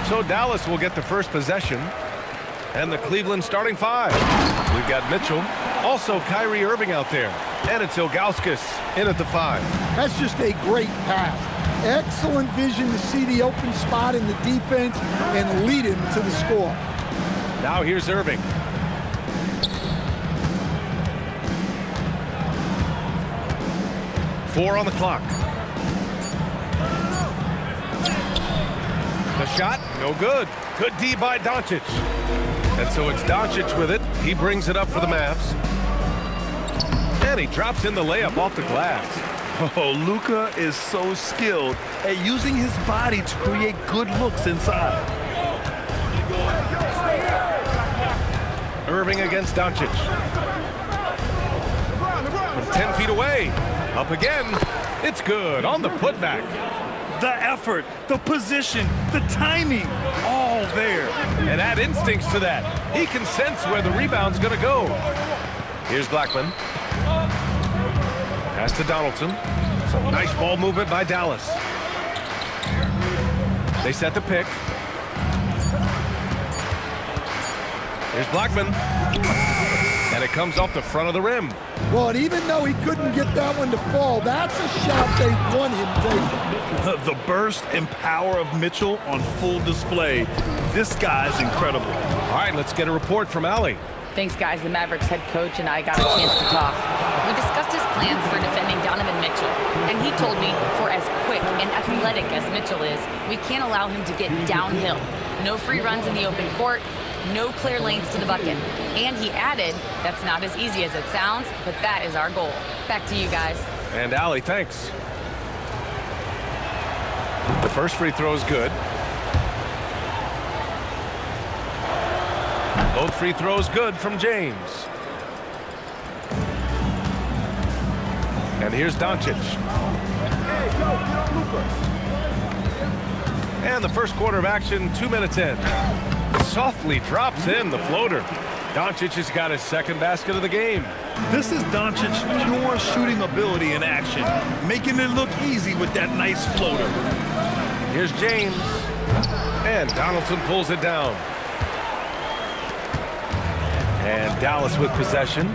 So Dallas will get the first possession. And the Cleveland starting five. We've got Mitchell. Also Kyrie Irving out there. And it's Ilgauskas in at the 5. That's just a great pass. Excellent vision to see the open spot in the defense and lead him to the score. Now here's Irving. Four on the clock. The shot, no good. Good D by Doncic. And so it's Doncic with it. He brings it up for the Mavs. And he drops in the layup off the glass. Oh, Luka is so skilled at using his body to create good looks inside. Irving against Doncic. From 10 feet away. Up again. It's good on the putback. The effort, the position, the timing, all there. And add instincts to that. He can sense where the rebound's going to go. Here's Blackman. Pass to Donaldson. Some nice ball movement by Dallas. They set the pick. Here's Blackman. And it comes off the front of the rim. Well, and even though he couldn't get that one to fall, that's a shot they want him taking. The burst and power of Mitchell on full display. This guy's incredible. All right, let's get a report from Allie. Thanks, guys. The Mavericks head coach and I got a chance to talk. We discussed his plans for defending Donovan Mitchell, and he told me for as quick and athletic as Mitchell is, we can't allow him to get downhill. No free runs in the open court, no clear lanes to the bucket. And he added, that's not as easy as it sounds, but that is our goal. Back to you guys. And Allie, thanks. The first free throw is good. Both free throws good from James. And here's Doncic. And the first quarter of action, 2 minutes in. Softly drops in the floater. Doncic has got his second basket of the game. This is Doncic's pure shooting ability in action, making it look easy with that nice floater. Here's James. And Donaldson pulls it down. And Dallas with possession.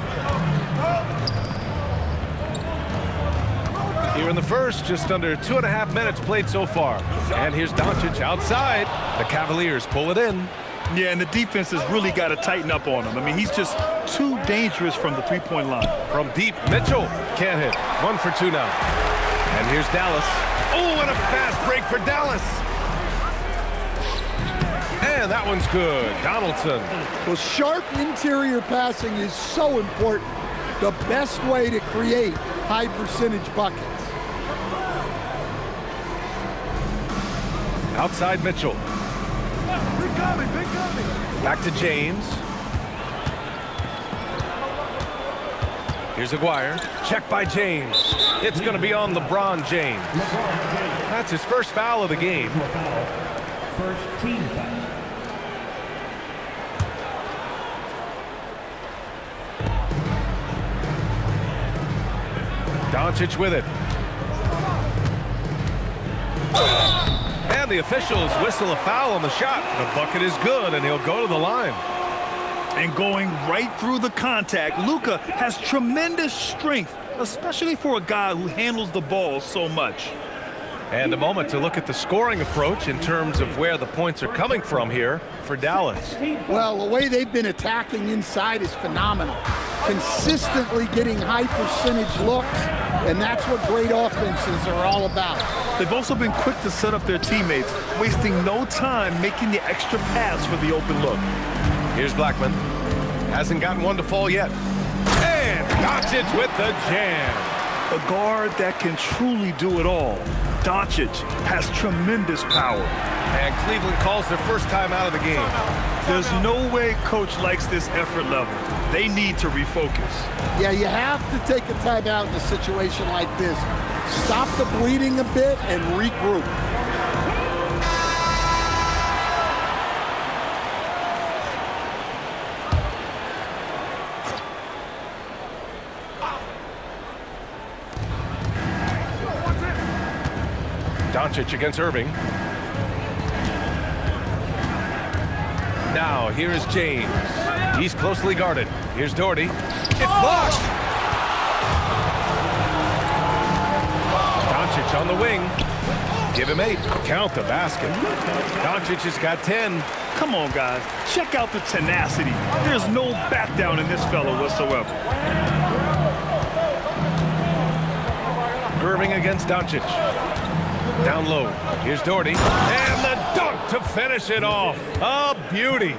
Here in the first, just under 2.5 minutes played so far. And here's Doncic outside. The Cavaliers pull it in. Yeah, and the defense has really got to tighten up on him. I mean, he's just too dangerous from the three-point line. From deep, Mitchell can't hit. 1 for 2 now. And here's Dallas. Oh, and a fast break for Dallas. And that one's good. Donaldson. Well, sharp interior passing is so important. The best way to create high percentage buckets. Outside Mitchell. Back to James. Here's Aguirre. Check by James. It's going to be on LeBron James. That's his first foul of the game. First team foul. Doncic with it. And the officials whistle a foul on the shot. The bucket is good, and he'll go to the line. And going right through the contact, Luka has tremendous strength, especially for a guy who handles the ball so much. And a moment to look at the scoring approach in terms of where the points are coming from here for Dallas. Well, the way they've been attacking inside is phenomenal. Consistently getting high percentage looks, and that's what great offenses are all about. They've also been quick to set up their teammates, wasting no time making the extra pass for the open look. Here's Blackman. Hasn't gotten one to fall yet. And Doncic with the jam. A guard that can truly do it all. Doncic has tremendous power. And Cleveland calls their first time out of the game. There's no way coach likes this effort level. They need to refocus. Yeah, you have to take a timeout in a situation like this. Stop the bleeding a bit and regroup. Doncic against Irving. Now, here is James. He's closely guarded. Here's Doherty. It's blocked! Doncic on the wing. Give him 8. Count the basket. Doncic has got 10. Come on, guys. Check out the tenacity. There's no back down in this fella whatsoever. Irving against Doncic. Down low. Here's Doherty. And the dunk to finish it off. A beauty.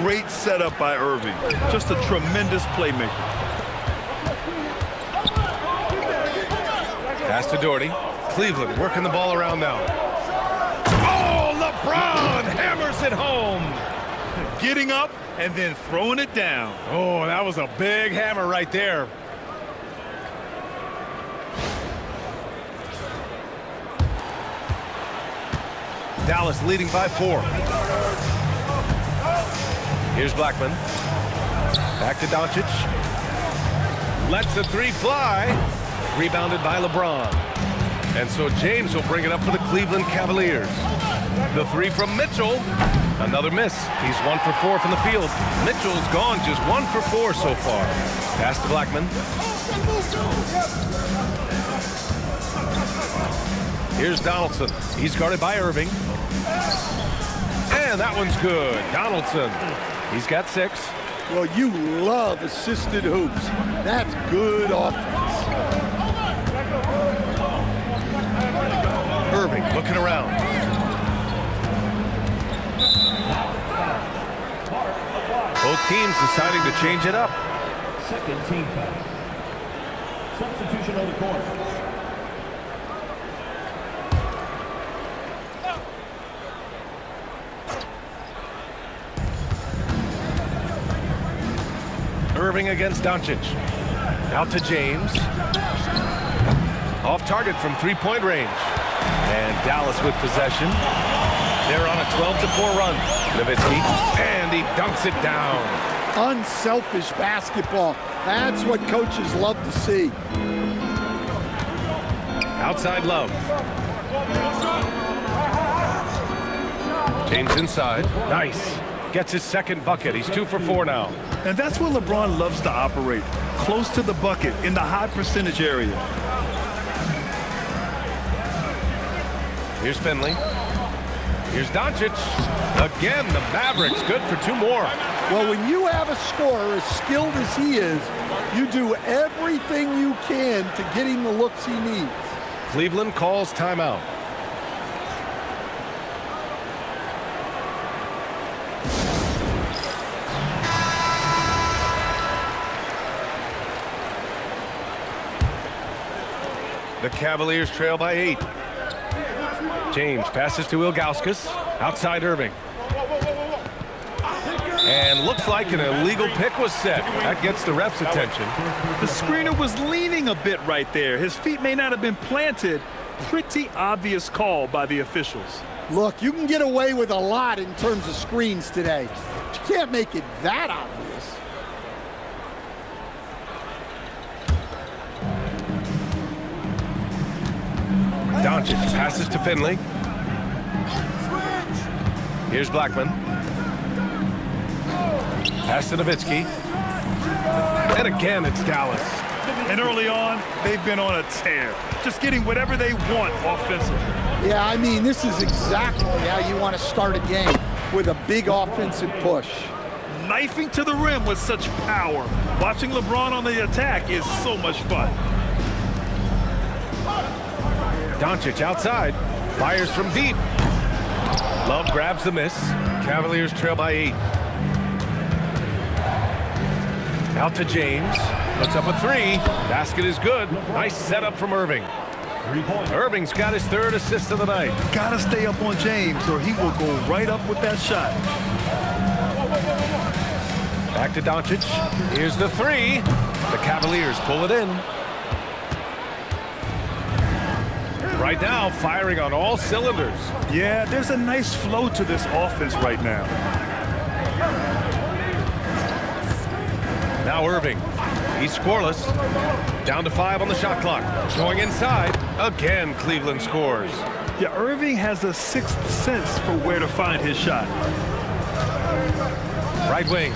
Great setup by Irving. Just a tremendous playmaker. Pass to Doherty. Cleveland working the ball around now. Oh, LeBron hammers it home. Getting up and then throwing it down. Oh, that was a big hammer right there. Dallas leading by 4. Here's Blackman. Back to Doncic. Lets the 3 fly. Rebounded by LeBron. And so James will bring it up for the Cleveland Cavaliers. The 3 from Mitchell. Another miss. He's 1 for 4 from the field. Mitchell's gone just 1 for 4 so far. Pass to Blackman. Here's Donaldson. He's guarded by Irving. And that one's good. Donaldson. He's got 6. Well, you love assisted hoops. That's good offense. Irving looking around. Both teams deciding to change it up. Second team foul. Substitution on the court. Irving against Doncic. Out to James. Off target from 3-point range. And Dallas with possession. They're on a 12-4 run. Nowitzki, and he dunks it down. Unselfish basketball. That's what coaches love to see. Outside Love. James inside. Nice. Gets his second bucket. He's 2 for 4 now. And that's where LeBron loves to operate. Close to the bucket in the high percentage area. Here's Finley. Here's Doncic. Again, the Mavericks good for 2 more. Well, when you have a scorer as skilled as he is, you do everything you can to get him the looks he needs. Cleveland calls timeout. The Cavaliers trail by 8. James passes to Ilgauskas. Outside Irving. And looks like an illegal pick was set. That gets the ref's attention. The screener was leaning a bit right there. His feet may not have been planted. Pretty obvious call by the officials. Look, you can get away with a lot in terms of screens today. But you can't make it that obvious. Doncic passes to Finley. Here's Blackman. Pass to Nowitzki. And again, it's Dallas. And early on, they've been on a tear. Just getting whatever they want offensively. Yeah, I mean, this is exactly how you want to start a game, with a big offensive push. Knifing to the rim with such power. Watching LeBron on the attack is so much fun. Doncic outside. Fires from deep. Love grabs the miss. Cavaliers trail by 8. Out to James. Puts up a 3. Basket is good. Nice setup from Irving. Irving's got his 3rd assist of the night. Gotta stay up on James or he will go right up with that shot. Back to Doncic. Here's the 3. The Cavaliers pull it in. Right now, firing on all cylinders. Yeah, there's a nice flow to this offense right now. Now Irving. He's scoreless. Down to 5 on the shot clock. Going inside. Again, Cleveland scores. Yeah, Irving has a 6th sense for where to find his shot. Right wing.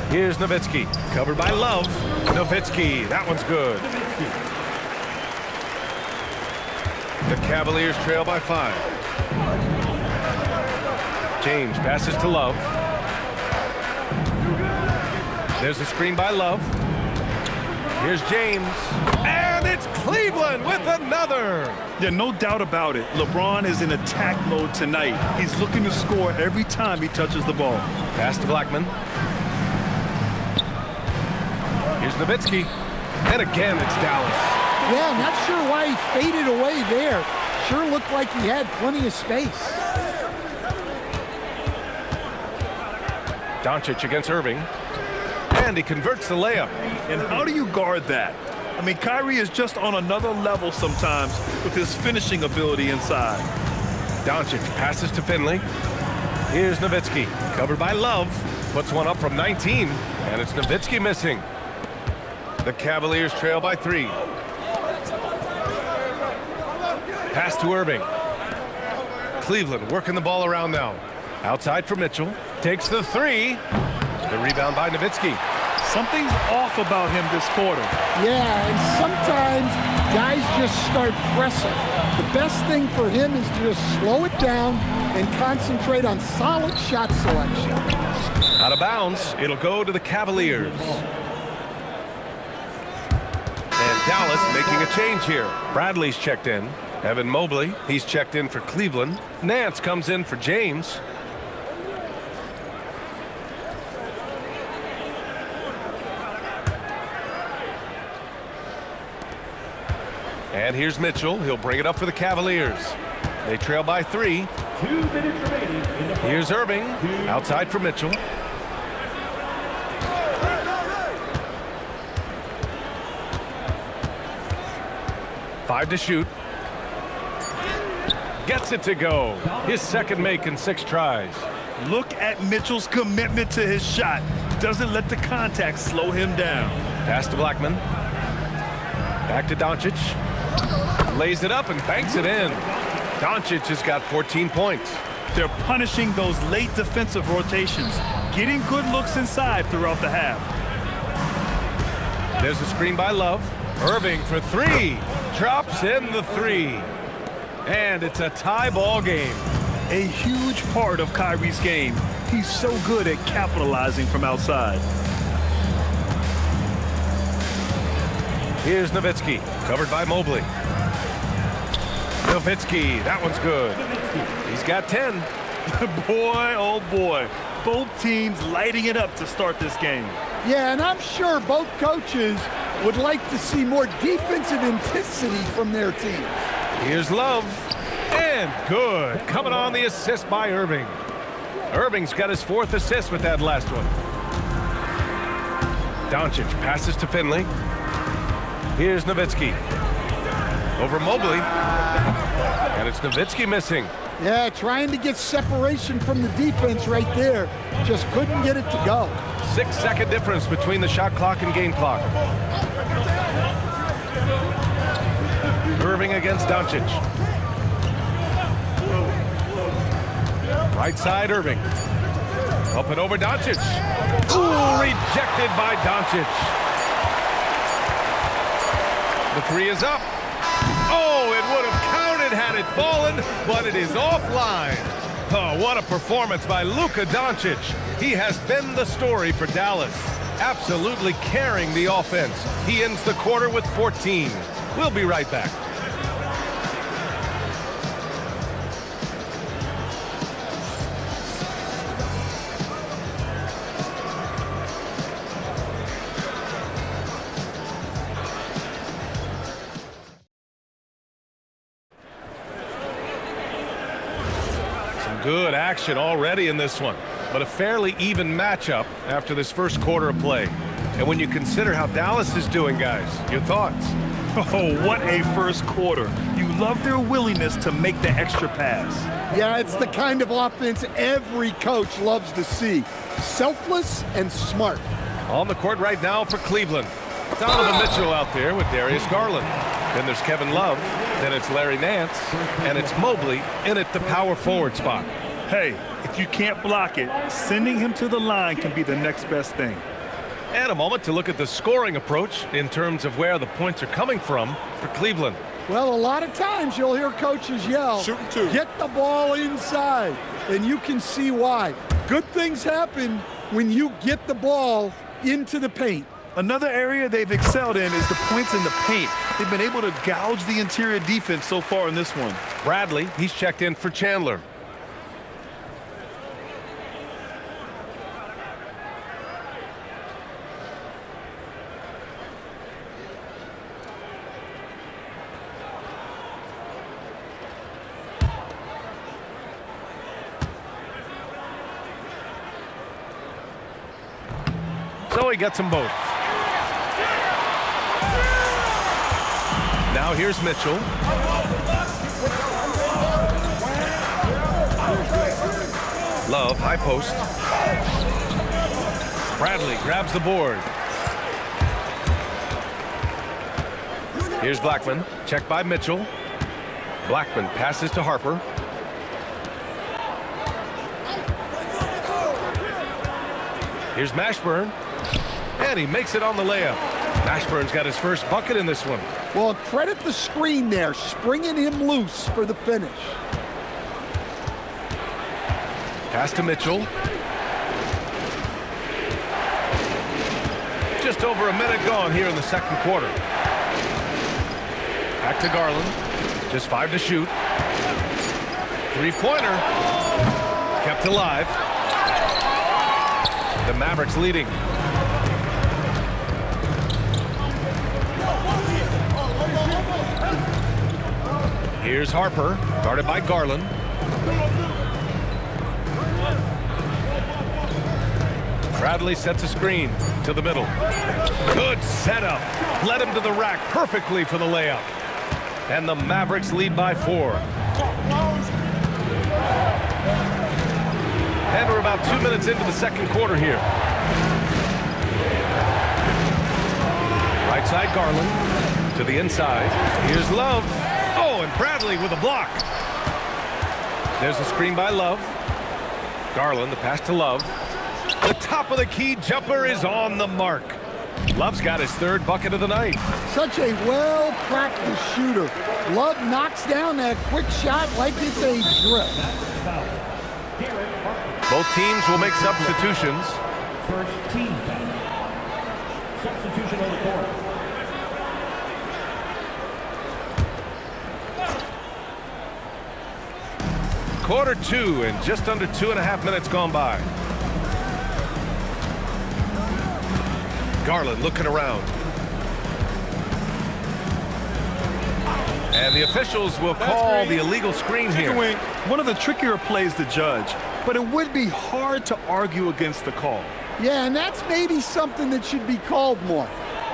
Here's Nowitzki, covered by Love. Nowitzki, that one's good. The Cavaliers trail by 5. James passes to Love. There's a screen by Love. Here's James. And it's Cleveland with another. Yeah, no doubt about it. LeBron is in attack mode tonight. He's looking to score every time he touches the ball. Pass to Blackman. Here's Nowitzki. And again, it's Dallas. Yeah, not sure why he faded away there. Sure looked like he had plenty of space. Doncic against Irving. And he converts the layup. And how do you guard that? I mean, Kyrie is just on another level sometimes with his finishing ability inside. Doncic passes to Finley. Here's Nowitzki, covered by Love. Puts one up from 19, and it's Nowitzki missing. The Cavaliers trail by 3. Pass to Irving. Cleveland working the ball around now. Outside for Mitchell. Takes the 3. The rebound by Nowitzki. Something's off about him this quarter. Yeah, and sometimes guys just start pressing. The best thing for him is to just slow it down and concentrate on solid shot selection. Out of bounds, it'll go to the Cavaliers. And Dallas making a change here. Bradley's checked in. Evan Mobley, he's checked in for Cleveland. Nance comes in for James. And here's Mitchell. He'll bring it up for the Cavaliers. They trail by 3. 2 minutes remaining in the Here's Irving. Outside for Mitchell. Five to shoot. Gets it to go. His second make in 6 tries. Look at Mitchell's commitment to his shot. Doesn't let the contact slow him down. Pass to Blackman. Back to Doncic. Lays it up and banks it in. Doncic has got 14 points. They're punishing those late defensive rotations, getting good looks inside throughout the half. There's a screen by Love. Irving for 3. Drops in the 3. And it's a tie ball game. A huge part of Kyrie's game. He's so good at capitalizing from outside. Here's Nowitzki, covered by Mobley. Nowitzki, that one's good. He's got 10. Boy, oh boy. Both teams lighting it up to start this game. Yeah, and I'm sure both coaches would like to see more defensive intensity from their teams. Here's Love. And good. Coming on the assist by Irving. Irving's got his 4th assist with that last one. Doncic passes to Finley. Here's Nowitzki. Over Mobley. And it's Nowitzki missing. Yeah, trying to get separation from the defense right there. Just couldn't get it to go. 6-second difference between the shot clock and game clock. Irving against Doncic. Right side, Irving. Up and over Doncic. Ooh, rejected by Doncic. The 3 is up. Oh, it would have counted had it fallen, but it is offline. Oh, what a performance by Luka Doncic. He has been the story for Dallas, absolutely carrying the offense. He ends the quarter with 14. We'll be right back. Good action already in this one, but a fairly even matchup after this first quarter of play. And when you consider how Dallas is doing, guys, your thoughts? Oh, what a first quarter. You love their willingness to make the extra pass. Yeah, it's the kind of offense every coach loves to see. Selfless and smart. On the court right now for Cleveland. Donovan Mitchell out there with Darius Garland. Then there's Kevin Love. Then it's Larry Nance. And it's Mobley in at the power forward spot. Hey, if you can't block it, sending him to the line can be the next best thing. And a moment to look at the scoring approach in terms of where the points are coming from for Cleveland. Well, a lot of times you'll hear coaches yell, Shooting two. get the ball inside, and you can see why. Good things happen when you get the ball into the paint. Another area they've excelled in is the points in the paint. They've been able to gouge the interior defense so far in this one. Bradley, he's checked in for Chandler. So he gets them both. Now here's Mitchell. Love, high post. Bradley grabs the board. Here's Blackman, checked by Mitchell. Blackman passes to Harper. Here's Mashburn. And he makes it on the layup. Mashburn's got his first bucket in this one. Well, credit the screen there, springing him loose for the finish. Pass to Mitchell. Just over a minute gone here in the second quarter. Back to Garland. Just 5 to shoot. Three-pointer. Kept alive. The Mavericks leading. Here's Harper, guarded by Garland. Bradley sets a screen to the middle. Good setup. Led him to the rack perfectly for the layup. And the Mavericks lead by 4. And we're about 2 minutes into the second quarter here. Right side Garland to the inside. Here's Love. Oh, and Bradley with a block. There's a screen by Love. Garland, the pass to Love. The top of the key jumper is on the mark. Love's got his third bucket of the night. Such a well-practiced shooter. Love knocks down that quick shot like it's a drip. Both teams will make substitutions. First team foul. Substitution on the court. Quarter 2 and just under 2.5 minutes gone by. Garland looking around. And the officials will call the illegal screen here. One of the trickier plays to judge, but it would be hard to argue against the call. Yeah, and that's maybe something that should be called more.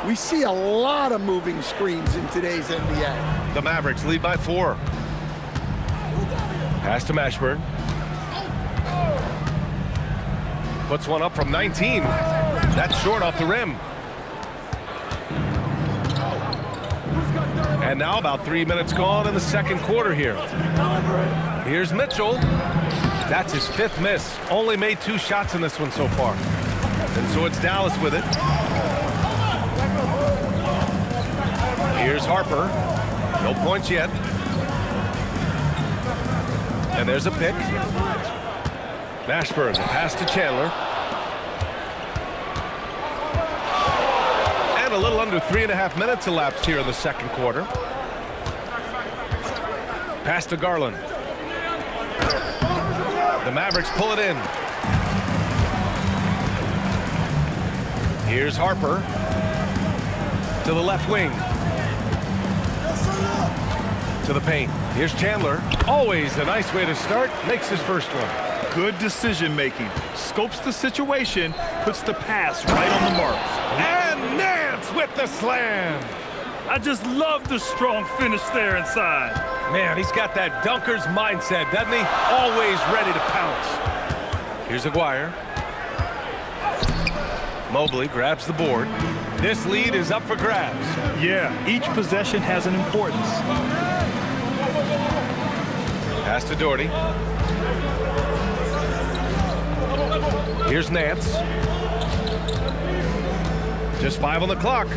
We see a lot of moving screens in today's NBA. The Mavericks lead by 4. Pass to Mashburn. Puts one up from 19. That's short off the rim. And now about 3 minutes gone in the second quarter here. Here's Mitchell. That's his 5th miss. Only made 2 shots in this one so far. And so it's Dallas with it. Here's Harper. No points yet. And there's a pick. Mashburn, the pass to Chandler. And a little under 3.5 minutes elapsed here in the second quarter. Pass to Garland. The Mavericks pull it in. Here's Harper to the left wing. To the paint. Here's Chandler. Always a nice way to start. Makes his first one. Good decision making. Scopes the situation, puts the pass right on the mark. And Nance with the slam. I just love the strong finish there inside. Man, he's got that dunker's mindset, doesn't he? Always ready to pounce. Here's Aguirre. Mobley grabs the board. This lead is up for grabs. Yeah, each possession has an importance. Pass to Doherty. Here's Nance. Just 5 on the clock.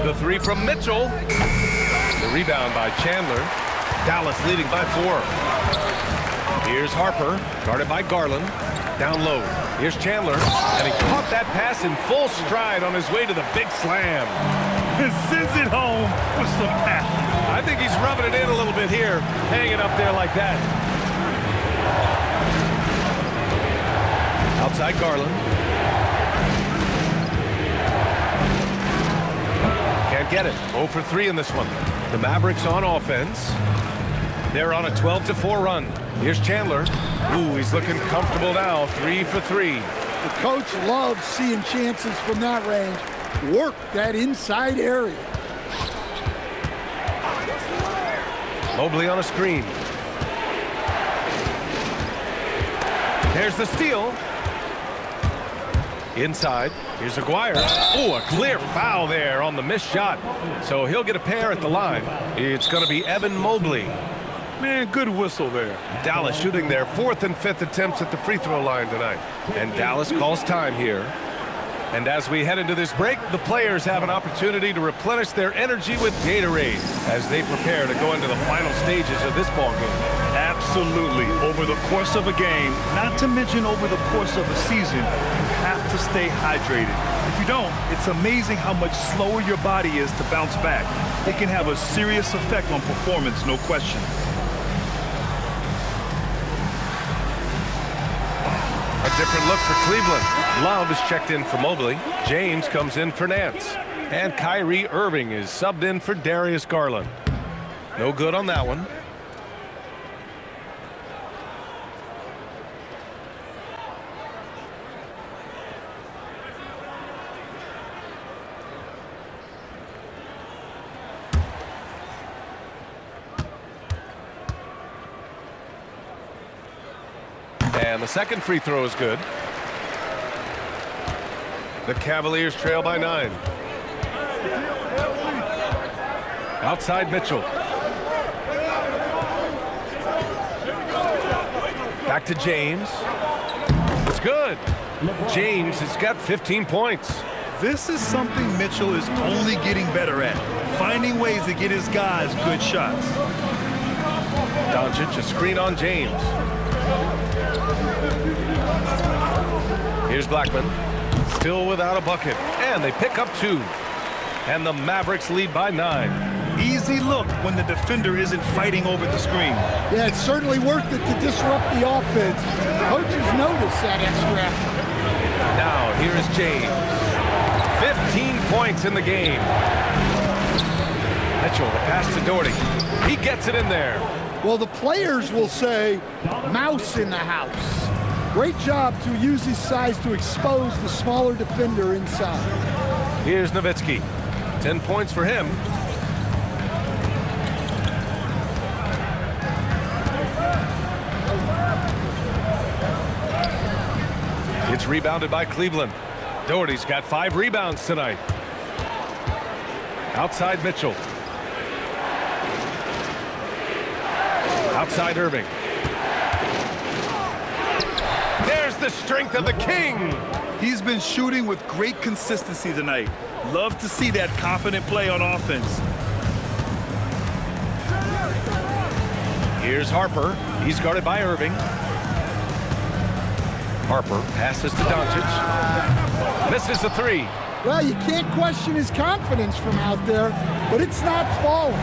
The 3 from Mitchell. The rebound by Chandler. Dallas leading by 4. Here's Harper, guarded by Garland. Down low. Here's Chandler, and he caught that pass in full stride on his way to the big slam. And sends it home with some passion. I think he's rubbing it in a little bit here, hanging up there like that. Outside Garland. Can't get it. 0 for 3 in this one. The Mavericks on offense. They're on a 12-4 run. Here's Chandler. Ooh, he's looking comfortable now. 3 for 3. The coach loves seeing chances from that range. Work that inside area. Mobley on a screen. There's the steal. Inside. Here's Aguirre. Oh, a clear foul there on the missed shot. So he'll get a pair at the line. It's going to be Evan Mobley. Man, good whistle there. Dallas shooting their 4th and 5th attempts at the free throw line tonight. And Dallas calls time here. And as we head into this break, the players have an opportunity to replenish their energy with Gatorade as they prepare to go into the final stages of this ballgame. Absolutely. Over the course of a game, not to mention over the course of a season, you have to stay hydrated. If you don't, it's amazing how much slower your body is to bounce back. It can have a serious effect on performance, no question. A different look for Cleveland. Love is checked in for Mobley. James comes in for Nance. And Kyrie Irving is subbed in for Darius Garland. No good on that one. And the second free throw is good. The Cavaliers trail by 9. Outside Mitchell. Back to James. It's good. James has got 15 points. This is something Mitchell is only getting better at, finding ways to get his guys good shots. Doncic, a screen on James. Here's Blackman, still without a bucket, and they pick up 2. And the Mavericks lead by 9. Easy look when the defender isn't fighting over the screen. Yeah, it's certainly worth it to disrupt the offense. Coaches notice that extra effort. Now, here is James. 15 points in the game. Mitchell, the pass to Doherty. He gets it in there. Well, the players will say, mouse in the house. Great job to use his size to expose the smaller defender inside. Here's Nowitzki. 10 points for him. It's rebounded by Cleveland. Doherty's got 5 rebounds tonight. Outside Mitchell. Outside Irving. There's the strength of the king. He's been shooting with great consistency tonight. Love to see that confident play on offense. Here's Harper. He's guarded by Irving. Harper passes to Doncic. Misses the 3. Well, you can't question his confidence from out there, but it's not falling.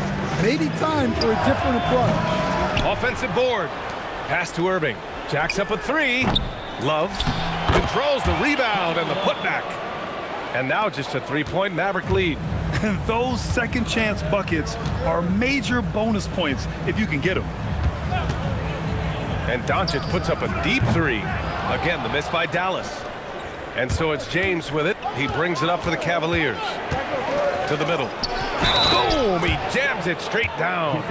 Maybe time for a different approach. Offensive board. Pass to Irving. Jacks up a 3. Love controls the rebound and the putback. And now just a 3-point Maverick lead. And those second chance buckets are major bonus points if you can get them. And Doncic puts up a deep 3. Again, the miss by Dallas. And so it's James with it. He brings it up for the Cavaliers. To the middle. Boom! He jams it straight down.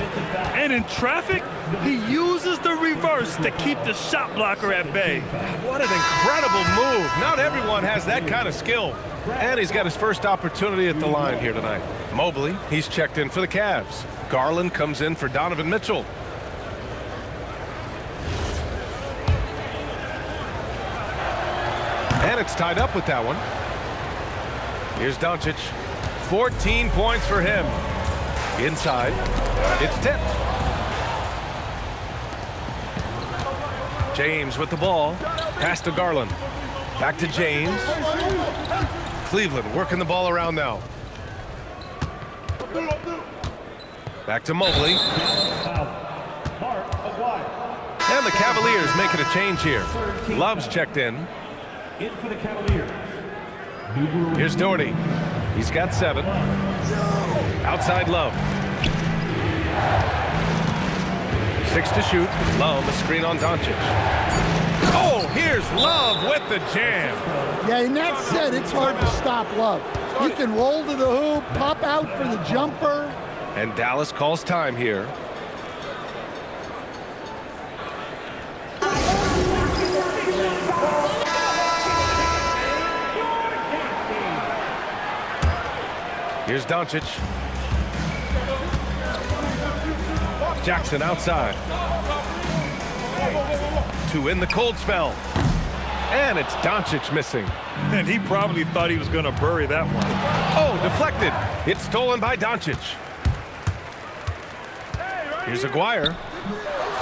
And in traffic, he uses the reverse to keep the shot blocker at bay. What an incredible move. Not everyone has that kind of skill. And he's got his first opportunity at the line here tonight. Mobley, he's checked in for the Cavs. Garland comes in for Donovan Mitchell. And it's tied up with that one. Here's Doncic. 14 points for him. Inside. It's tipped. James with the ball. Pass to Garland. Back to James. Cleveland working the ball around now. Back to Mobley. And the Cavaliers making a change here. Love's checked in. In for the Cavaliers. Here's Doherty. He's got 7. Outside Love. 6 to shoot. Love, a screen on Doncic. Oh, here's Love with the jam. Yeah, and that said, it's hard to stop Love. He can roll to the hoop, pop out for the jumper. And Dallas calls time here. Here's Doncic. Jackson outside. 2 in the cold spell. And it's Doncic missing. And he probably thought he was going to bury that one. Oh, deflected. It's stolen by Doncic. Here's Aguirre.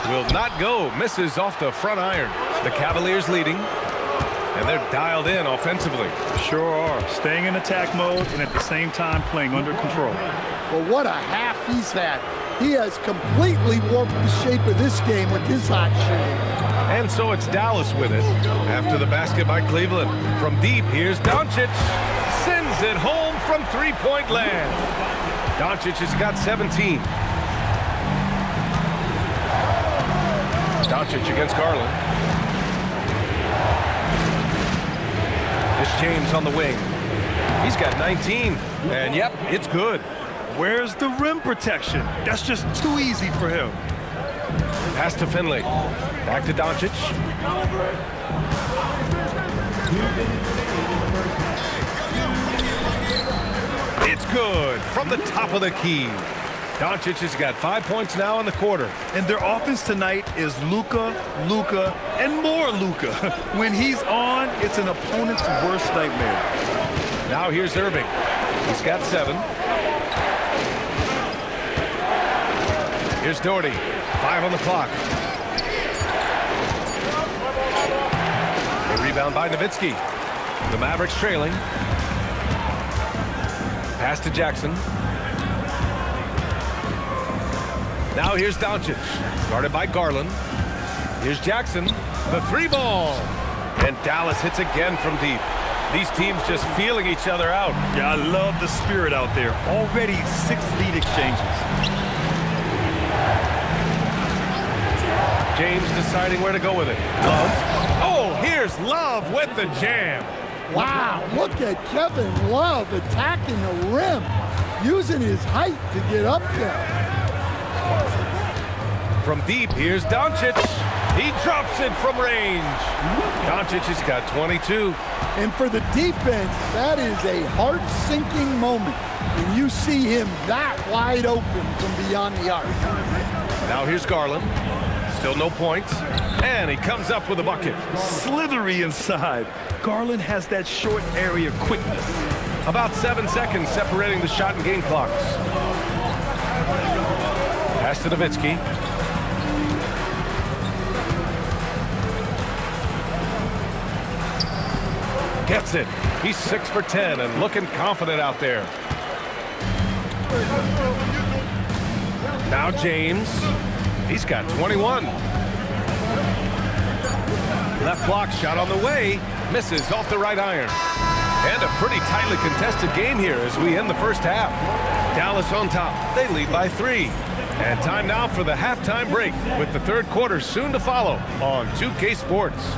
Will not go. Misses off the front iron. The Cavaliers leading. And they're dialed in offensively. Sure are. Staying in attack mode and at the same time playing under control. Well, what a half he's had. He has completely warped the shape of this game with his hot shooting. And so it's Dallas with it. After the basket by Cleveland. From deep, here's Doncic. Sends it home from three-point land. Doncic has got 17. Doncic against Garland. This James on the wing. He's got 19. And yep, it's good. Where's the rim protection? That's just too easy for him. Pass to Finley. Back to Doncic. It's good from the top of the key. Doncic has got 5 points now in the quarter. And their offense tonight is Luka, and more Luka. When he's on, it's an opponent's worst nightmare. Now here's Irving. He's got 7. Here's Doherty. 5 on the clock. A rebound by Nowitzki. The Mavericks trailing. Pass to Jackson. Now here's Doncic. Guarded by Garland. Here's Jackson. The 3-ball. And Dallas hits again from deep. These teams just feeling each other out. Yeah, I love the spirit out there. Already 6 lead exchanges. James deciding where to go with it. Love. Oh, here's Love with the jam. Wow, look at Kevin Love attacking the rim, using his height to get up there. From deep, here's Doncic. He drops it from range. Doncic has got 22. And for the defense, that is a heart-sinking moment when you see him that wide open from beyond the arc. Now here's Garland. Still no points. And he comes up with a bucket. Slithery inside. Garland has that short area quickness. About 7 seconds separating the shot and game clocks. Pass to Nowitzki. Gets it. He's 6 for 10 and looking confident out there. Now James. He's got 21. Left block shot on the way. Misses off the right iron. And a pretty tightly contested game here as we end the first half. Dallas on top. They lead by 3. And time now for the halftime break with the third quarter soon to follow on 2K Sports.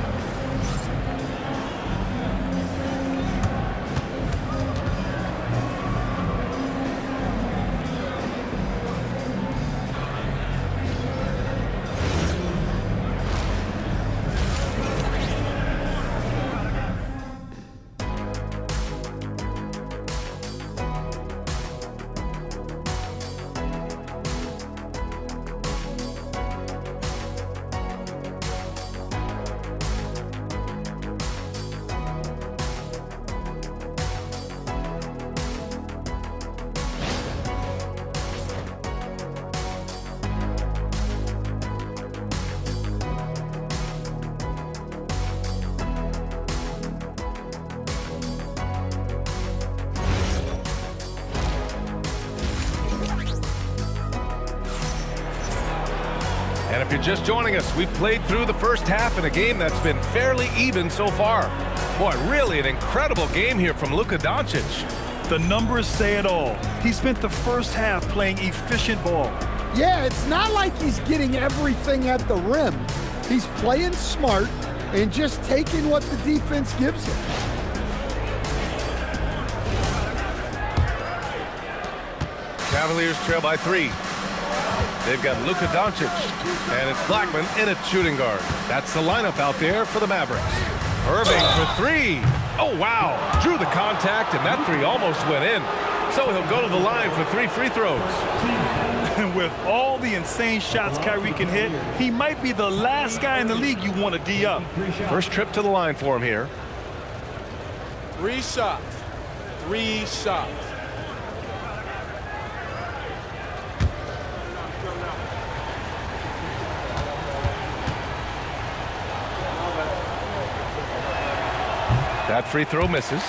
if you're just joining us, we've played through the first half in a game that's been fairly even so far. Boy, really an incredible game here from Luka Doncic. The numbers say it all. He spent the first half playing efficient ball. Yeah, it's not like he's getting everything at the rim. He's playing smart and just taking what the defense gives him. Cavaliers trail by 3. They've got Luka Doncic, and it's Blackman in at shooting guard. That's the lineup out there for the Mavericks. Irving for 3. Oh, wow. Drew the contact, and that 3 almost went in. So he'll go to the line for 3 free throws. And with all the insane shots Kyrie can hit, he might be the last guy in the league you want to D up. First trip to the line for him here. 3 shots. 3 shots. That free throw misses.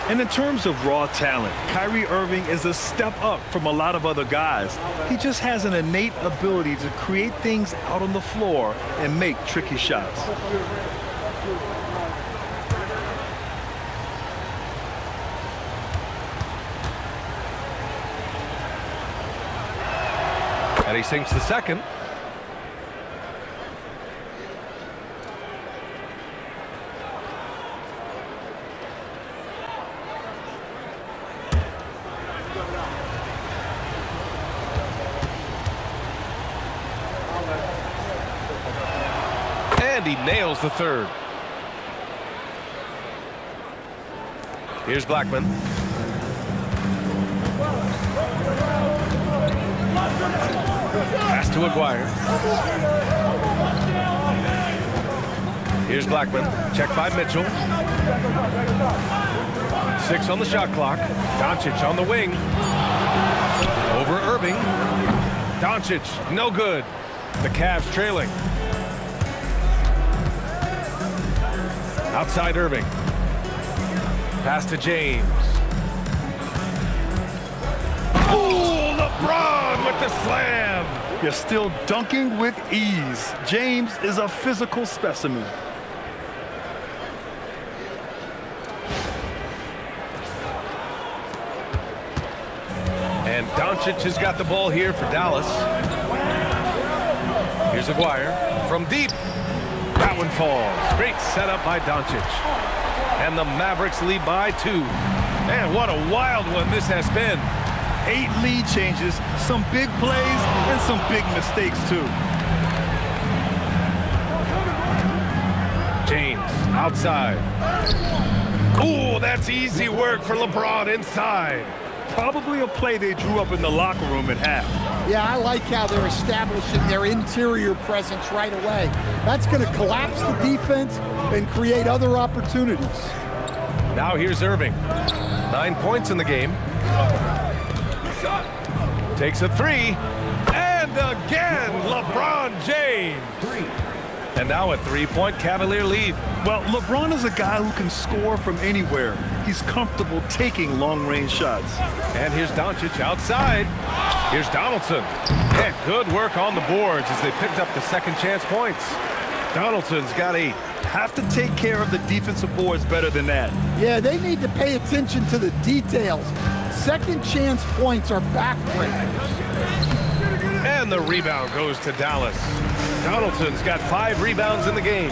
And in terms of raw talent, Kyrie Irving is a step up from a lot of other guys. He just has an innate ability to create things out on the floor and make tricky shots. And he sinks the second. And he nails the third. Here's Blackman. Pass to Aguirre. Here's Blackman. Check by Mitchell. 6 on the shot clock. Doncic on the wing. Over Irving. Doncic, no good. The Cavs trailing. Outside Irving. Pass to James. Oh, LeBron with the slam. You're still dunking with ease. James is a physical specimen. And Doncic has got the ball here for Dallas. Here's Aguirre from deep. That one falls. Great setup by Doncic. And the Mavericks lead by 2. Man, what a wild one this has been. 8 lead changes, some big plays, and some big mistakes, too. James outside. Ooh, that's easy work for LeBron inside. Probably a play they drew up in the locker room at half. Yeah, I like how they're establishing their interior presence right away. That's going to collapse the defense and create other opportunities. Now here's Irving. 9 points in the game. Takes a 3. And again, LeBron James. And now a 3-point Cavalier lead. Well, LeBron is a guy who can score from anywhere. He's comfortable taking long-range shots. And here's Doncic outside. Here's Donaldson. And good work on the boards as they picked up the second chance points. Donaldson's got 8. Have to take care of the defensive boards better than that. Yeah, they need to pay attention to the details. Second chance points are backbreakers. And the rebound goes to Dallas. Donaldson's got 5 rebounds in the game.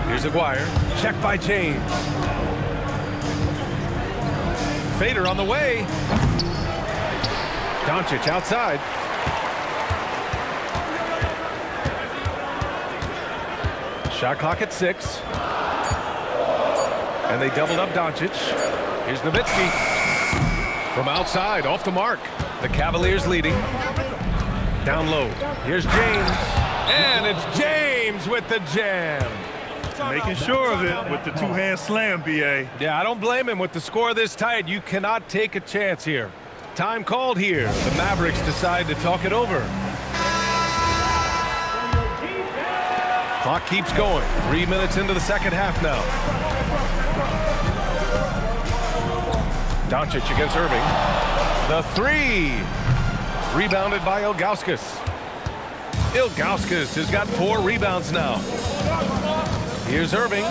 Here's Aguirre. Check by James. Fader on the way. Doncic outside. Shot clock at 6. And they doubled up Doncic. Here's Nowitzki. From outside, off the mark. The Cavaliers leading. Down low. Here's James. And it's James with the jam. Making sure of it with the two-hand slam, B.A. Yeah, I don't blame him. With the score this tight, you cannot take a chance here. Time called here. The Mavericks decide to talk it over. Clock keeps going. 3 minutes into the second half now. Doncic against Irving. The 3. Rebounded by Ilgauskas. Ilgauskas has got 4 rebounds now. Here's Irving.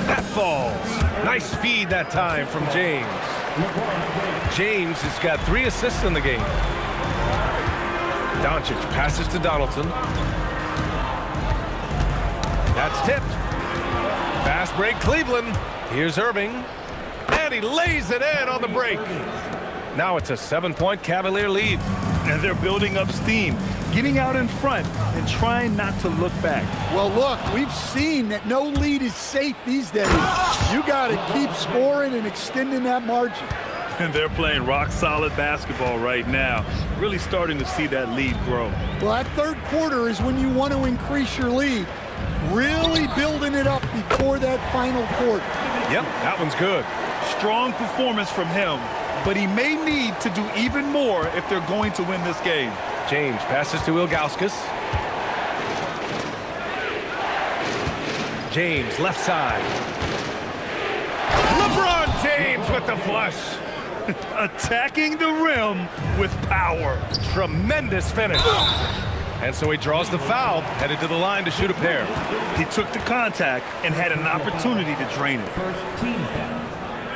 That falls. Nice feed that time from James. James has got 3 assists in the game. Doncic passes to Donaldson. That's tipped. Fast break, Cleveland. Here's Irving. And he lays it in on the break. Now it's a 7-point Cavalier lead. And they're building up steam, getting out in front and trying not to look back. Well, look, we've seen that no lead is safe these days. You got to keep scoring and extending that margin. And they're playing rock-solid basketball right now, really starting to see that lead grow. Well, that third quarter is when you want to increase your lead. Really building it up before that final quarter. Yep, that one's good. Strong performance from him, but he may need to do even more if they're going to win this game. James passes to Ilgauskas. James, left side. LeBron James with the flush. Attacking the rim with power. Tremendous finish. And so he draws the foul, headed to the line to shoot a pair. He took the contact and had an opportunity to drain it. First team foul.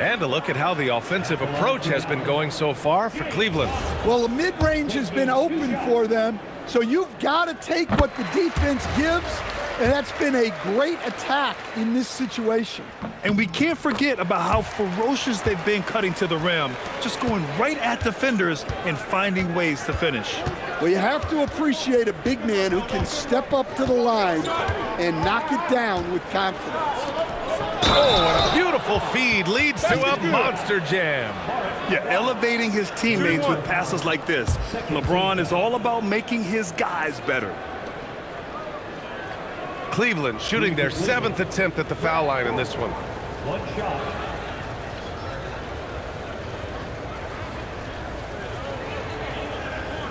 And a look at how the offensive approach has been going so far for Cleveland. Well, the mid-range has been open for them, so you've got to take what the defense gives, and that's been a great attack in this situation. And we can't forget about how ferocious they've been cutting to the rim, just going right at defenders and finding ways to finish. Well, you have to appreciate a big man who can step up to the line and knock it down with confidence. Oh, and a beautiful feed leads to a monster jam. Yeah, elevating his teammates with passes like this. LeBron is all about making his guys better. Cleveland shooting their 7th attempt at the foul line in this one. One shot.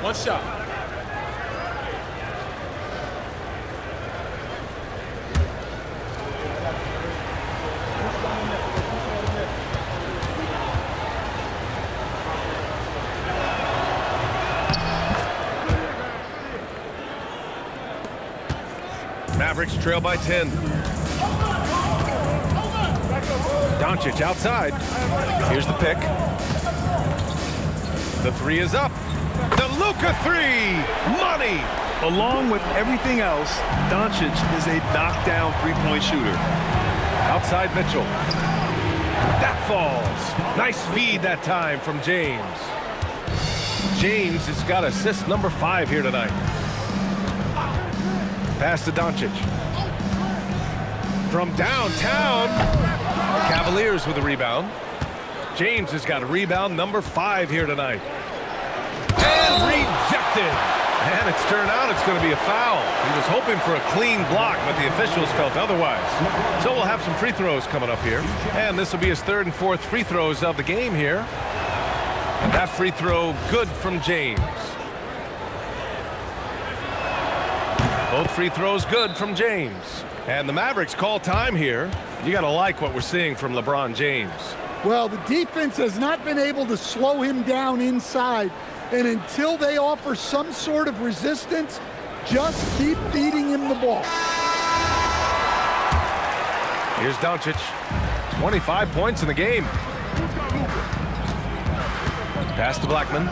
One shot. Mavericks trail by 10. Doncic outside. Here's the pick. The 3 is up. The Luka 3. Money. Along with everything else, Doncic is a knockdown three-point shooter. Outside Mitchell. That falls. Nice feed that time from James. James has got assist number 5 here tonight. Pass to Doncic. From downtown, Cavaliers with a rebound. James has got a rebound number 5 here tonight. And rejected. And it's turned out it's going to be a foul. He was hoping for a clean block, but the officials felt otherwise. So we'll have some free throws coming up here. And this will be his 3rd and 4th free throws of the game here. And that free throw good from James. Both free throws good from James. And the Mavericks call time here. You got to like what we're seeing from LeBron James. Well, the defense has not been able to slow him down inside. And until they offer some sort of resistance, just keep feeding him the ball. Here's Doncic. 25 points in the game. Pass to Blackman.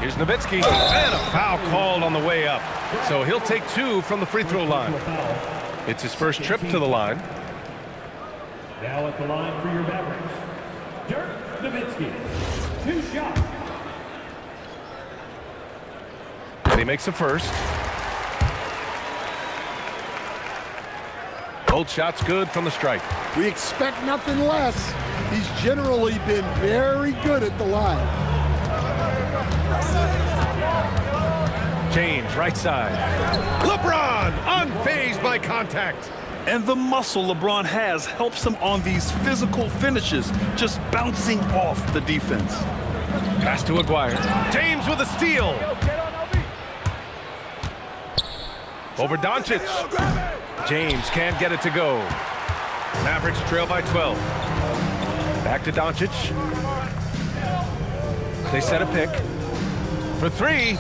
Here's Nowitzki. And a foul called on the way up. So he'll take 2 from the free throw line. It's his first trip to the line. Now at the line for your Mavericks, Dirk Nowitzki. 2 shots. And he makes the first. Both shots good from the strike. We expect nothing less. He's generally been very good at the line. James, right side. LeBron, unfazed by contact. And the muscle LeBron has helps him on these physical finishes, just bouncing off the defense. Pass to Aguirre. James with a steal. Over Doncic. James can't get it to go. Mavericks trail by 12. Back to Doncic. They set a pick. For three.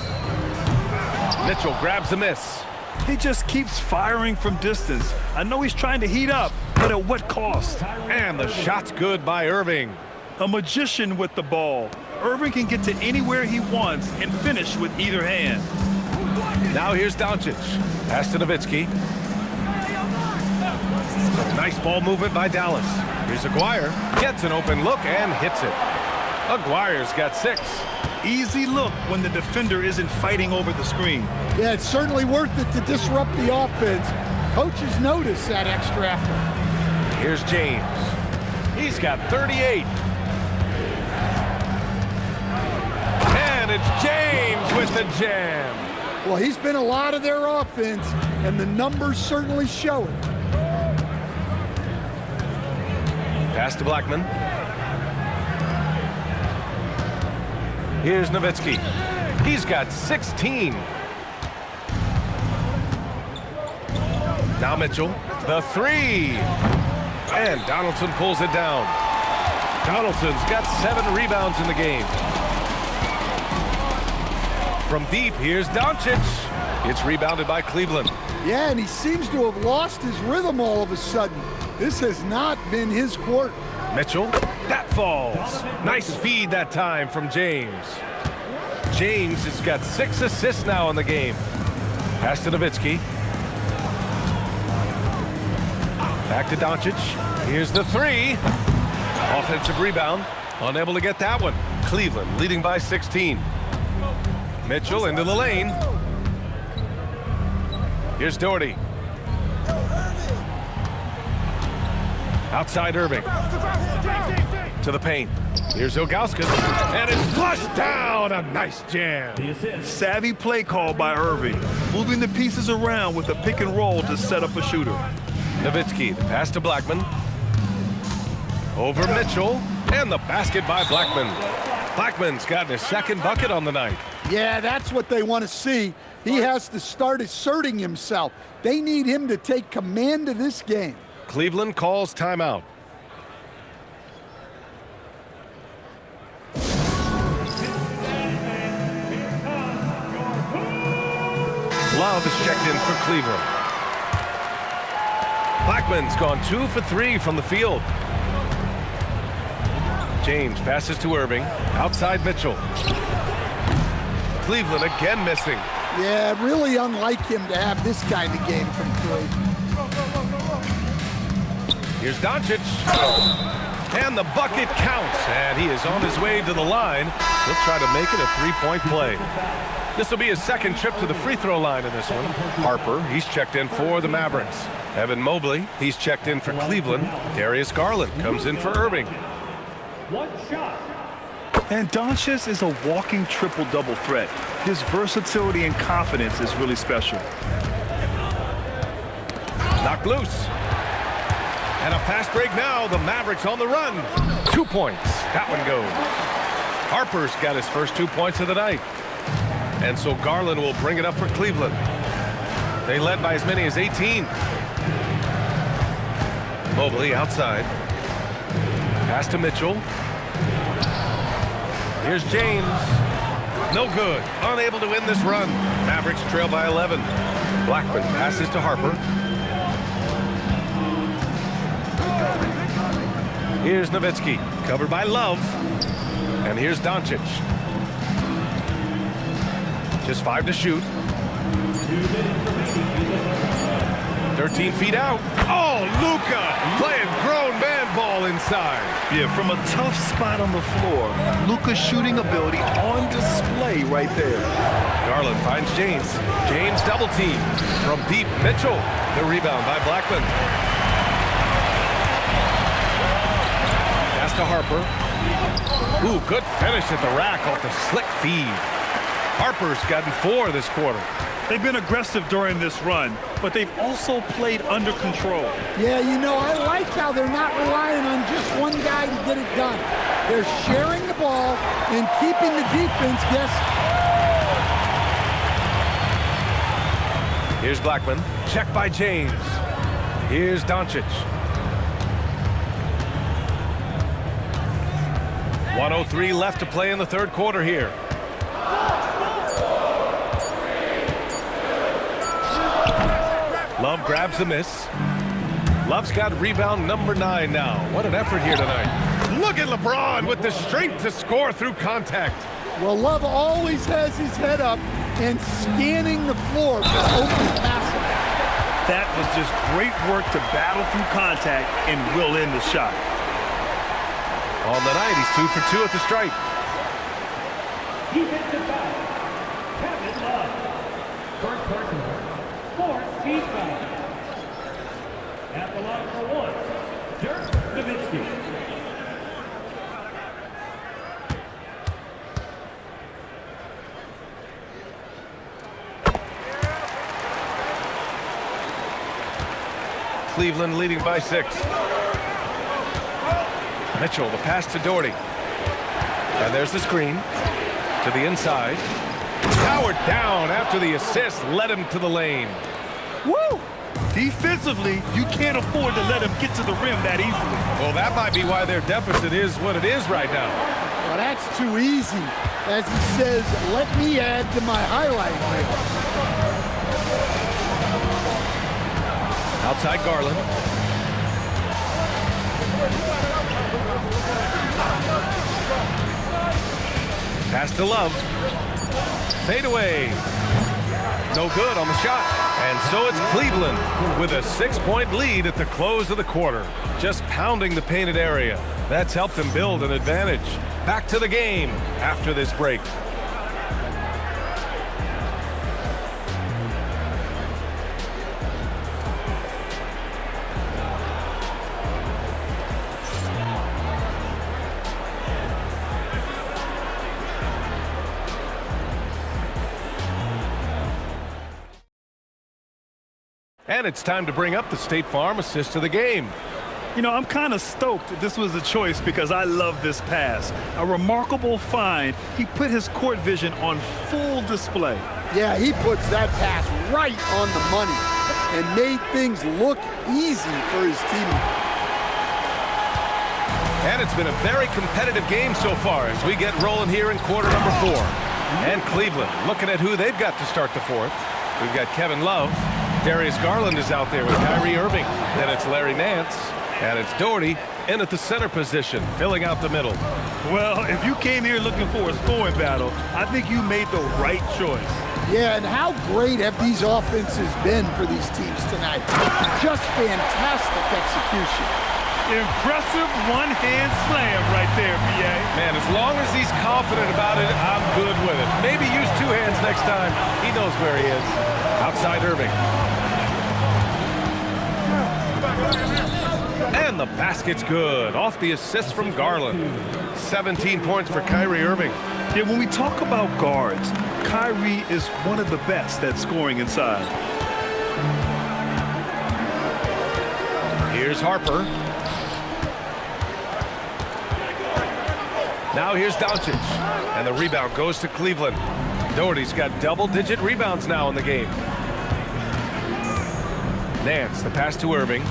Mitchell grabs a miss. He just keeps firing from distance. I know he's trying to heat up, but at what cost? And the shot's good by Irving. A magician with the ball. Irving can get to anywhere he wants and finish with either hand. Now here's Doncic. Pass to Nowitzki. Some nice ball movement by Dallas. Here's Aguirre. Gets an open look and hits it. Aguirre's got 6. Easy look when the defender isn't fighting over the screen. Yeah, it's certainly worth it to disrupt the offense. Coaches notice that extra effort. Here's James. He's got 38. And it's James with the jam. Well, he's been a lot of their offense, and the numbers certainly show it. Pass to Blackman. Here's Nowitzki. He's got 16. Now Mitchell, the 3. And Donaldson pulls it down. Donaldson's got 7 rebounds in the game. From deep, here's Doncic. It's rebounded by Cleveland. Yeah, and he seems to have lost his rhythm all of a sudden. This has not been his quarter. Mitchell, that falls. Nice feed that time from James. James has got 6 assists now in the game. Pass to Nowitzki. Back to Doncic. Here's the 3. Offensive rebound. Unable to get that one. Cleveland leading by 16. Mitchell into the lane. Here's Doherty. Outside Irving. To the paint. Here's Ilgauskas. And it's flushed down. A nice jam. Savvy play call by Irving. Moving the pieces around with a pick and roll to set up a shooter. Nowitzki, the pass to Blackman. Over Mitchell. And the basket by Blackman. Blackman's gotten his 2nd bucket on the night. Yeah, that's what they want to see. He has to start asserting himself. They need him to take command of this game. Cleveland calls timeout. Love is checked in for Cleveland. Blackman's gone 2 for 3 from the field. James passes to Irving. Outside Mitchell. Cleveland again missing. Yeah, really unlike him to have this kind of game from 3. Here's Doncic. And the bucket counts. And he is on his way to the line. He'll try to make it a 3-point play. This will be his 2nd trip to the free throw line in this one. Harper, he's checked in for the Mavericks. Evan Mobley, he's checked in for Cleveland. Darius Garland comes in for Irving. 1 shot. And Doncic is a walking triple-double threat. His versatility and confidence is really special. Knocked loose. And a fast break now. The Mavericks on the run. 2 points. That one goes. Harper's got his first 2 points of the night. And so Garland will bring it up for Cleveland. They led by as many as 18. Mobley outside. Pass to Mitchell. Here's James. No good. Unable to win this run. Mavericks trail by 11. Blackman passes to Harper. Here's Nowitzki. Covered by Love. And here's Doncic. Just 5 to shoot. 13 feet out. Oh, Luka playing grown man ball inside. Yeah, from a tough spot on the floor, Luka's shooting ability on display right there. Garland finds James. James double team. From deep, Mitchell. The rebound by Blackman. Pass to Harper. Ooh, good finish at the rack off the slick feed. Harper's gotten 4 this quarter. They've been aggressive during this run, but they've also played under control. Yeah, you know, I like how they're not relying on just one guy to get it done. They're sharing the ball and keeping the defense guessing. Here's Blackman. Check by James. Here's Doncic. 1:03 left to play in the third quarter here. Love grabs the miss. Love's got rebound number 9 now. What an effort here tonight. Look at LeBron with the strength to score through contact. Well, Love always has his head up and scanning the floor for open passes. That was just great work to battle through contact and will end the shot. On the night, he's 2 for 2 at the stripe. Defensive foul. Kevin Love. First personal. 14 foul. At the line for 1, Dirk Nowitzki. Cleveland leading by 6. Mitchell, the pass to Doherty. And there's the screen to the inside. Powered down after the assist led him to the lane. Woo! Defensively, you can't afford to let him get to the rim that easily. Well, that might be why their deficit is what it is right now. Well, that's too easy. As he says, let me add to my highlight reel. Outside Garland. Pass to Love. Fade away. No good on the shot. And so it's Cleveland with a 6-point lead at the close of the quarter. Just pounding the painted area. That's helped them build an advantage. Back to the game after this break. And it's time to bring up the State Farm assist of the game. You know, I'm kind of stoked this was a choice because I love this pass. A remarkable find. He put his court vision on full display. Yeah, he puts that pass right on the money and made things look easy for his teammate. And it's been a very competitive game so far as we get rolling here in quarter number 4. And Cleveland looking at who they've got to start the fourth. We've got Kevin Love. Darius Garland is out there with Kyrie Irving. Then it's Larry Nance. And it's Doherty in at the center position, filling out the middle. Well, if you came here looking for a scoring battle, I think you made the right choice. Yeah, and how great have these offenses been for these teams tonight? Just fantastic execution. Impressive one-hand slam right there, B.A. Man, as long as he's confident about it, I'm good with it. Maybe use 2 hands next time. He knows where he is. Outside Irving. And the basket's good. Off the assist from Garland. 17 points for Kyrie Irving. Yeah, when we talk about guards, Kyrie is one of the best at scoring inside. Here's Harper. Now here's Doncic. And the rebound goes to Cleveland. Doherty's got double-digit rebounds now in the game. Nance, the pass to Irving.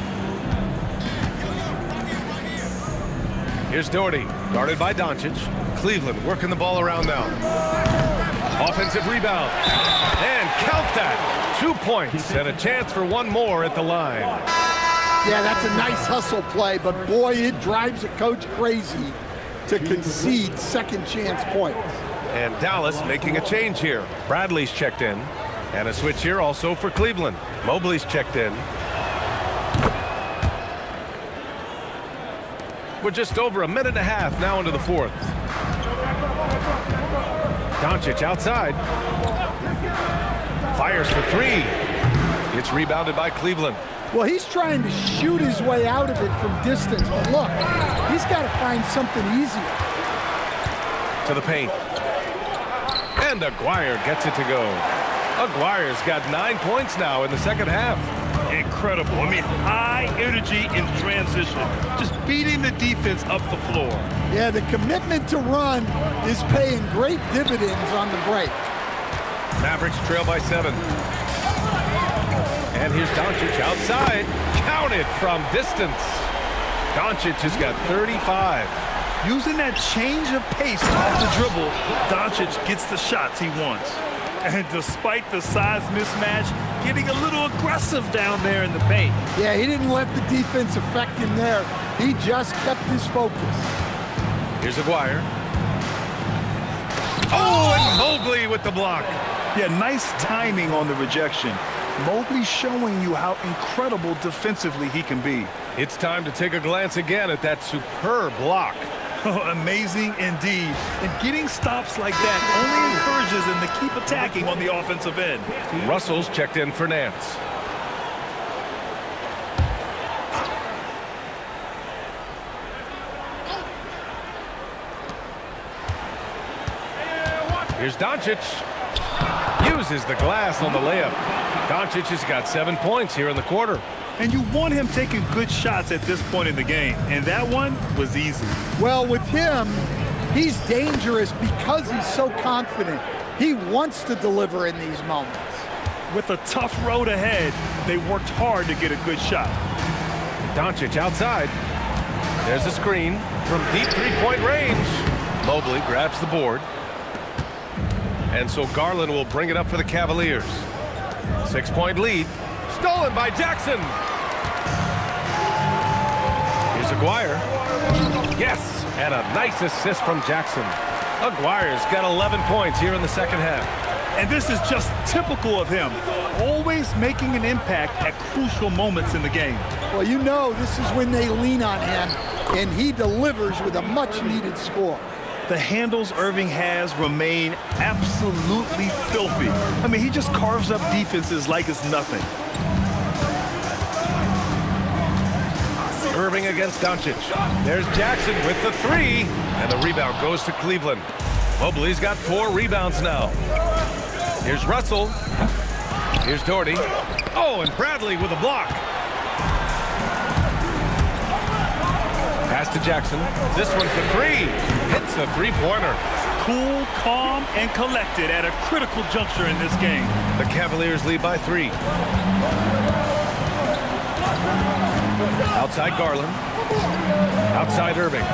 Here's Doherty, guarded by Doncic. Cleveland working the ball around now. Offensive rebound. And count that. 2 points and a chance for one more at the line. Yeah, that's a nice hustle play, but boy, it drives a coach crazy to concede second chance points. And Dallas making a change here. Bradley's checked in. And a switch here also for Cleveland. Mobley's checked in. We're just over a minute and a half now into the fourth. Doncic outside. Fires for 3. It's rebounded by Cleveland. Well, he's trying to shoot his way out of it from distance, but look, he's got to find something easier. To the paint. And Aguirre gets it to go. Aguirre's got 9 points now in the second half. Incredible. I mean, high energy in transition. Just beating the defense up the floor. Yeah, the commitment to run is paying great dividends on the break. Mavericks trail by 7. And here's Doncic outside. Counted from distance. Doncic has got 35. Using that change of pace off the dribble, Doncic gets the shots he wants. And despite the size mismatch, getting a little aggressive down there in the paint. Yeah, he didn't let the defense affect him there. He just kept his focus. Here's Aguirre. Oh, and Mobley with the block. Yeah, nice timing on the rejection. Mobley showing you how incredible defensively he can be. It's time to take a glance again at that superb block. Oh, amazing indeed. And getting stops like that only encourages him to keep attacking on the offensive end. Russell's checked in for Nance. Here's Doncic. Uses the glass on the layup. Doncic has got 7 points here in the quarter. And you want him taking good shots at this point in the game. And that one was easy. Well, with him, he's dangerous because he's so confident. He wants to deliver in these moments. With a tough road ahead, they worked hard to get a good shot. Doncic outside. There's a screen from deep three-point range. Mobley grabs the board. And so Garland will bring it up for the Cavaliers. 6-point lead. Stolen by Jackson. Here's Aguirre. Yes, and a nice assist from Jackson. Aguirre's got 11 points here in the second half. And this is just typical of him. Always making an impact at crucial moments in the game. Well, you know this is when they lean on him, and he delivers with a much-needed score. The handles Irving has remain absolutely filthy. I mean, he just carves up defenses like it's nothing. Irving against Doncic. There's Jackson with the three, and the rebound goes to Cleveland. Mobley's got 4 rebounds now. Here's Russell. Here's Doherty. Oh, and Bradley with a block. Pass to Jackson. This one for 3. Hits a three-pointer. Cool, calm, and collected at a critical juncture in this game. The Cavaliers lead by 3. Outside Garland. Outside Irving.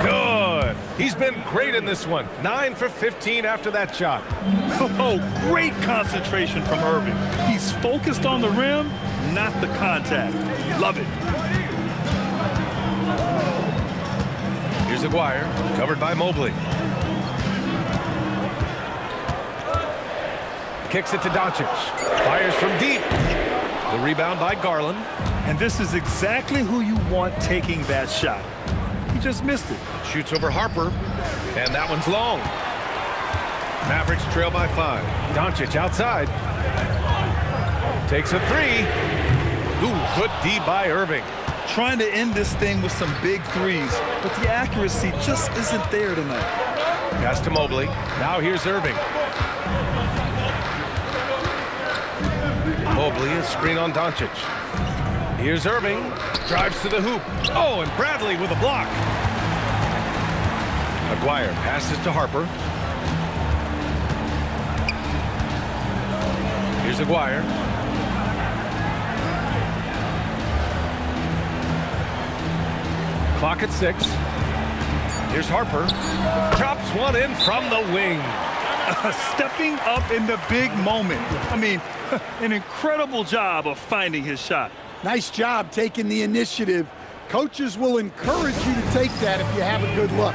Good. He's been great in this one. 9 for 15 after that shot. Oh, great concentration from Irving. He's focused on the rim, not the contact. Love it. Here's Aguirre, covered by Mobley. Kicks it to Doncic. Fires from deep. The rebound by Garland. And this is exactly who you want taking that shot. He just missed it. Shoots over Harper, and that one's long. Mavericks trail by 5. Doncic outside. Takes a 3. Ooh, good D by Irving. Trying to end this thing with some big threes, but the accuracy just isn't there tonight. Pass to Mobley. Now here's Irving. Mobley is screen on Doncic. Here's Irving. Drives to the hoop. Oh, and Bradley with a block. Aguirre passes to Harper. Here's Aguirre. Clock at 6. Here's Harper. Drops one in from the wing. Stepping up in the big moment. I mean, an incredible job of finding his shot. Nice job taking the initiative. Coaches will encourage you to take that if you have a good look.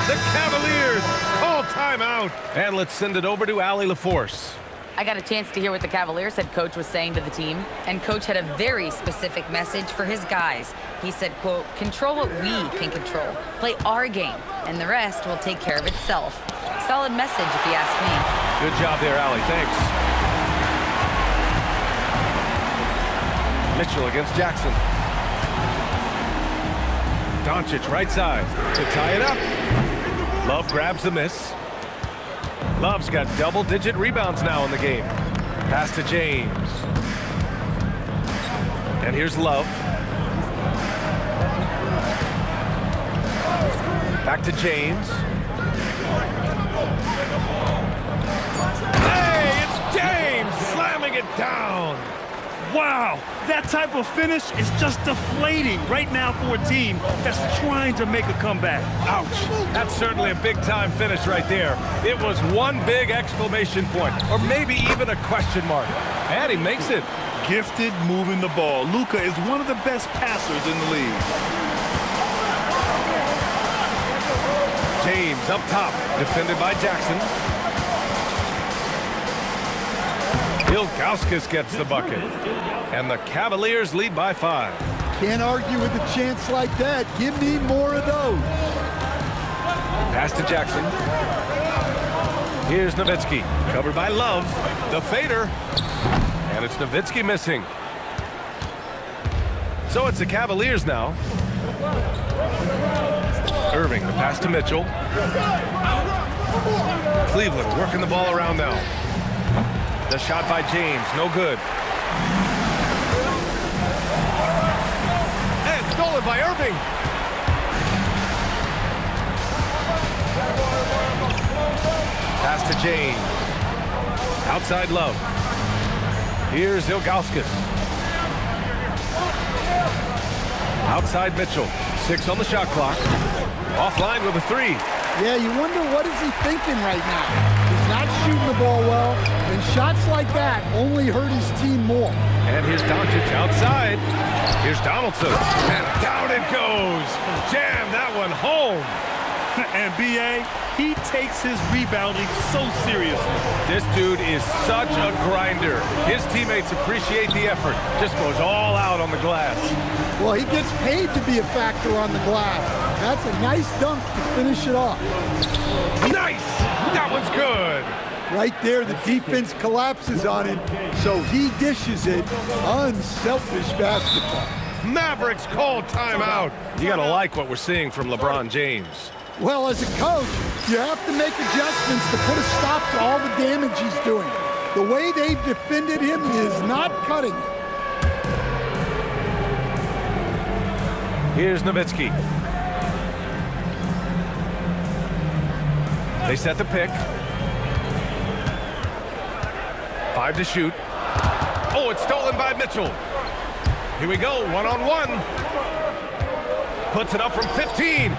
The Cavaliers call timeout. And let's send it over to Allie LaForce. I got a chance to hear what the Cavaliers head coach was saying to the team, and coach had a very specific message for his guys. He said, quote, control what we can control, play our game, and the rest will take care of itself. Solid message if you ask me. Good job there, Allie. Thanks. Mitchell against Jackson. Doncic right side to tie it up. Love grabs the miss. Love's got double-digit rebounds now in the game. Pass to James. And here's Love. Back to James. Hey, it's James slamming it down. Wow, that type of finish is just deflating right now for a team that's trying to make a comeback. Ouch. That's certainly a big-time finish right there. It was one big exclamation point, or maybe even a question mark. And he makes it. Gifted moving the ball. Luka is one of the best passers in the league. James up top, defended by Jackson. Ilgauskas gets the bucket. And the Cavaliers lead by 5. Can't argue with a chance like that. Give me more of those. Pass to Jackson. Here's Nowitzki, covered by Love. The fader. And it's Nowitzki missing. So it's the Cavaliers now. Irving, the pass to Mitchell. Cleveland working the ball around now. The shot by James, no good. And stolen by Irving. Pass to James. Outside Love. Here's Ilgauskas. Outside Mitchell. 6 on the shot clock. Offline with a 3. Yeah, you wonder what is he thinking right now. He's not shooting the ball well, and shots like that only hurt his team more. And here's Doncic outside. Here's Donaldson. And down it goes. Jam that one home. And B.A., he takes his rebounding so seriously. This dude is such a grinder. His teammates appreciate the effort. Just goes all out on the glass. Well, he gets paid to be a factor on the glass. That's a nice dunk to finish it off. Nice! That one's good. Right there, the defense collapses on it, so he dishes it. Unselfish basketball. Mavericks call timeout. You gotta like what we're seeing from LeBron James. Well, as a coach, you have to make adjustments to put a stop to all the damage he's doing. The way they've defended him is not cutting it. Here's Nowitzki. They set the pick. 5 to shoot. Oh, it's stolen by Mitchell. Here we go, one-on-one. Puts it up from 15.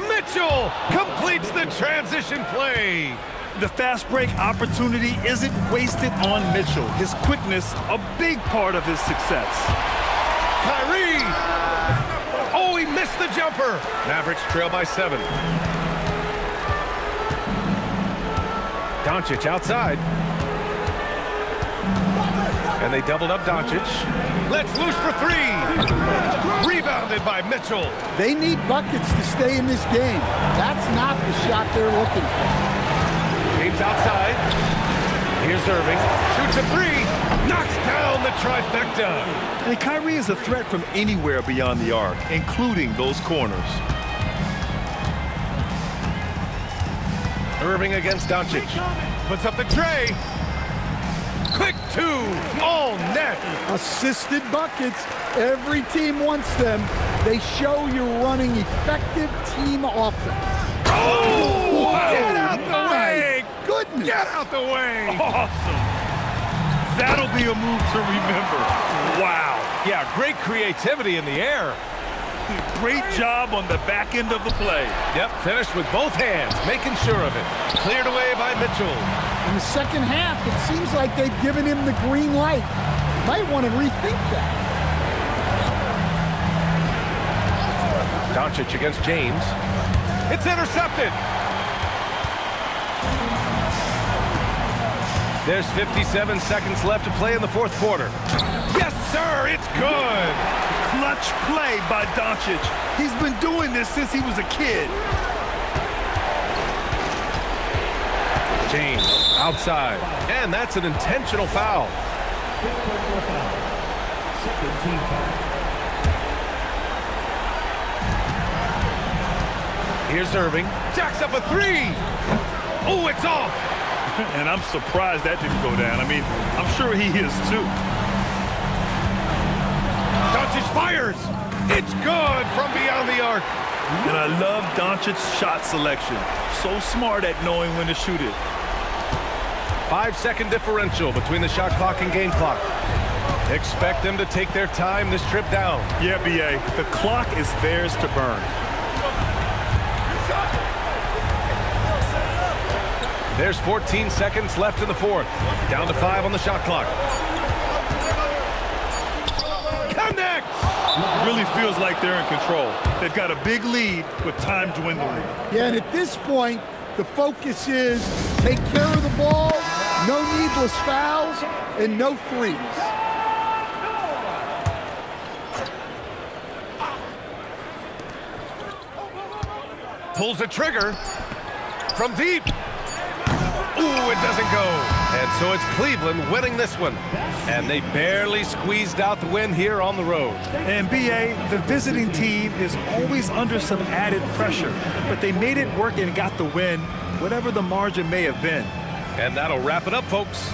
Mitchell completes the transition play. The fast break opportunity isn't wasted on Mitchell. His quickness, a big part of his success. Kyrie. Oh, he missed the jumper. Mavericks trail by 7. Doncic outside. And they doubled up Doncic. Let's loose for 3. Rebounded by Mitchell. They need buckets to stay in this game. That's not the shot they're looking for. James outside. Here's Irving. Shoots a 3. Knocks down the trifecta. And Kyrie is a threat from anywhere beyond the arc, including those corners. Irving against Doncic. Puts up the tray. Quick 2. All net. Assisted buckets. Every team wants them. They show you're running effective team offense. Oh! Wow. Get out the way! Goodness. Get out the way! Awesome. That'll be a move to remember. Wow. Yeah, great creativity in the air. Great job on the back end of the play. Yep, finished with both hands, making sure of it. Cleared away by Mitchell. In the second half, it seems like they've given him the green light. Might want to rethink that. Doncic against James. It's intercepted. There's 57 seconds left to play in the fourth quarter. Yes, sir, it's good. Clutch play by Doncic. He's been doing this since he was a kid. James outside, and that's an intentional foul. Here's Irving. Jacks up a 3. Oh, it's off. And I'm surprised that didn't go down. I mean, I'm sure he is too. Doncic fires. It's good from beyond the arc. And I love Doncic's shot selection. So smart at knowing when to shoot it. 5-second differential between the shot clock and game clock. Expect them to take their time this trip down. Yeah, B.A., the clock is theirs to burn. There's 14 seconds left in the fourth. Down to 5 on the shot clock. Connects! Really feels like they're in control. They've got a big lead with time dwindling. Yeah, and at this point, the focus is take care of the ball, no needless fouls, and no threes. Pulls the trigger from deep. Ooh, it doesn't go. And so it's Cleveland winning this one. And they barely squeezed out the win here on the road. And B.A., the visiting team is always under some added pressure, but they made it work and got the win, whatever the margin may have been. And that'll wrap it up, folks.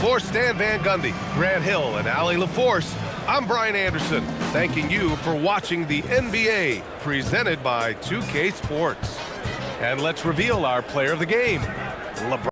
For Stan Van Gundy, Grant Hill, and Allie LaForce, I'm Brian Anderson, thanking you for watching the NBA, presented by 2K Sports. And let's reveal our player of the game, LeBron.